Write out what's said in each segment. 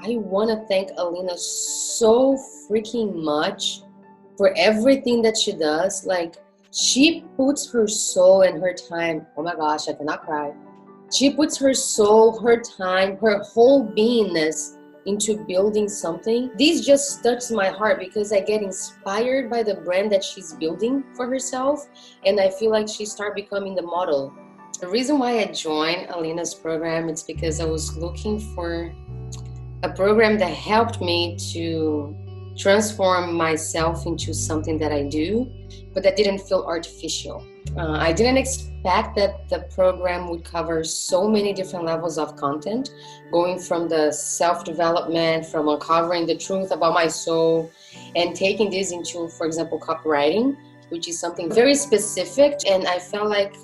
I want to thank Alina so freaking much for everything that she does. Like, she puts her soul and her time. Oh my gosh, I cannot cry. She puts her soul, her time, her whole beingness into building something. This just touches my heart because I get inspired by the brand that she's building for herself, and I feel like she started becoming the model. The reason why I joined Alina's program is because I was looking for a program that helped me to transform myself into something that I do, but that didn't feel artificial. I didn't expect that the program would cover so many different levels of content, going from the self-development, from uncovering the truth about my soul, and taking this into, for example, copywriting, which is something very specific. And I felt like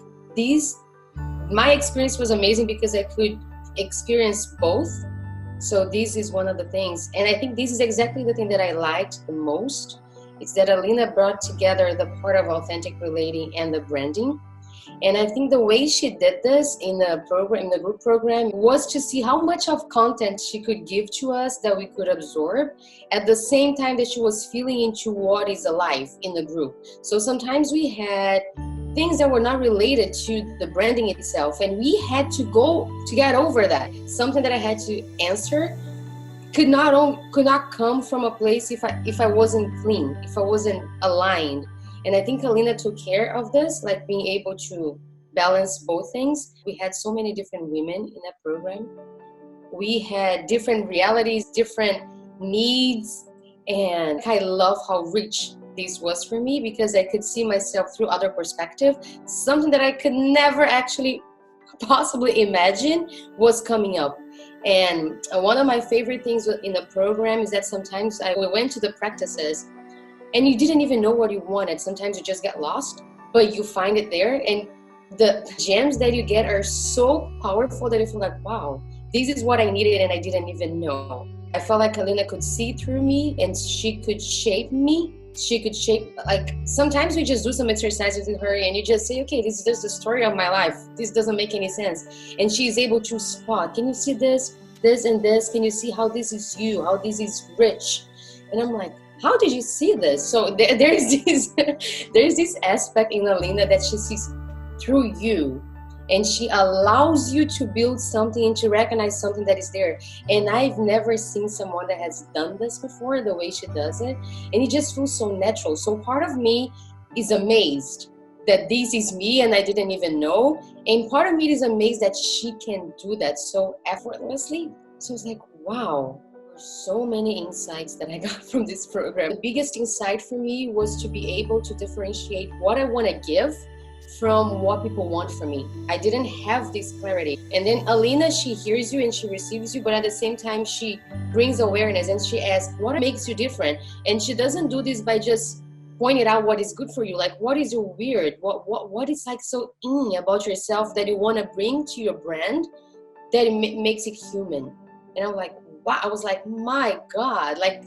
my experience was amazing because I could experience both. So this is one of the things, and I think this is exactly the thing that I liked the most. It's that Alina brought together the part of authentic relating and the branding. And I think the way she did this in the program, in the group program, was to see how much of content she could give to us that we could absorb at the same time that she was feeling into what is alive in the group. So sometimes we had things that were not related to the branding itself, and we had to get over that. Something that I had to answer could not come from a place if I wasn't clean, if I wasn't aligned. And I think Alina took care of this, like being able to balance both things. We had so many different women in that program. We had different realities, different needs, and I love how rich this was for me because I could see myself through other perspective, something that I could never actually possibly imagine was coming up. And one of my favorite things in the program is that sometimes we went to the practices and you didn't even know what you wanted. Sometimes you just get lost, but you find it there. And the gems that you get are so powerful that you feel like, wow, this is what I needed and I didn't even know. I felt like Alina could see through me and she could shape me. She could shape, like, sometimes we just do some exercises with her and you just say, okay, this is just the story of my life. This doesn't make any sense. And she's able to spot, can you see this, this, and this? Can you see how this is you, how this is rich? And I'm like, how did you see this? So there's this aspect in Alina that she sees through you. And she allows you to build something and to recognize something that is there. And I've never seen someone that has done this before, the way she does it. And it just feels so natural. So part of me is amazed that this is me and I didn't even know. And part of me is amazed that she can do that so effortlessly. So it's like, wow. So many insights that I got from this program. The biggest insight for me was to be able to differentiate what I want to give from what people want from me. I didn't have this clarity. And then Alina, she hears you and she receives you, but at the same time, she brings awareness and she asks, what makes you different? And she doesn't do this by just pointing out what is good for you. Like, what is your weird? What is like so about yourself that you want to bring to your brand that it makes it human? And I'm like, wow, I was like, my God, like,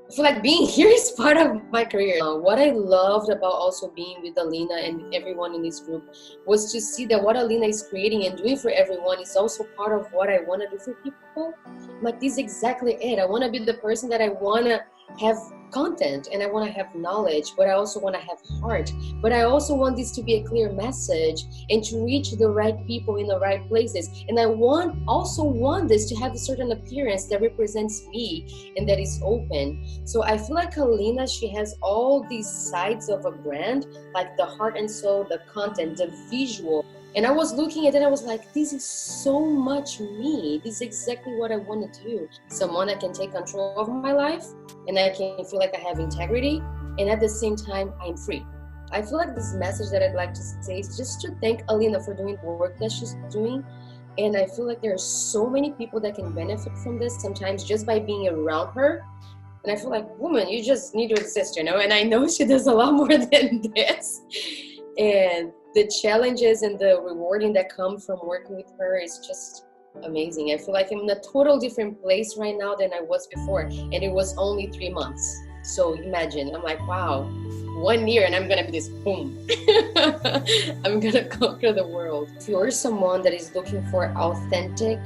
I feel like being here is part of my career. What I loved about also being with Alina and everyone in this group was to see that what Alina is creating and doing for everyone is also part of what I want to do for people. Like, this is exactly it. I want to be the person that I want to have content and I want to have knowledge, but I also want to have heart. But I also want this to be a clear message and to reach the right people in the right places. And I also want this to have a certain appearance that represents me and that is open. So I feel like Alina, she has all these sides of a brand, like the heart and soul, the content, the visual. And I was looking at it, I was like, this is so much me. This is exactly what I want to do. Someone that can take control of my life and I can feel like I have integrity. And at the same time, I'm free. I feel like this message that I'd like to say is just to thank Alina for doing the work that she's doing. And I feel like there are so many people that can benefit from this sometimes just by being around her. And I feel like, woman, you just need to exist, And I know she does a lot more than this. And the challenges and the rewarding that come from working with her is just amazing. I feel like I'm in a total different place right now than I was before. And it was only 3 months. So imagine, I'm like, wow, 1 year and I'm going to be this boom. I'm going to conquer the world. If you're someone that is looking for authentic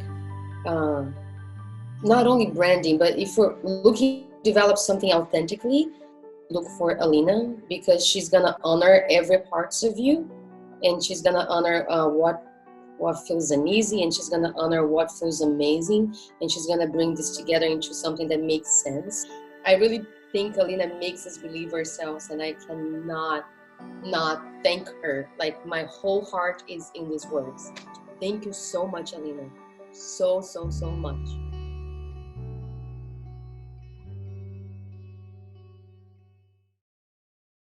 not only branding, but if we're looking to develop something authentically, look for Alina, because she's gonna honor every parts of you, and she's gonna honor what feels uneasy, and she's gonna honor what feels amazing, and she's gonna bring this together into something that makes sense. I really think Alina makes us believe ourselves, and I cannot not thank her. Like, my whole heart is in these words. Thank you so much, Alina. So much.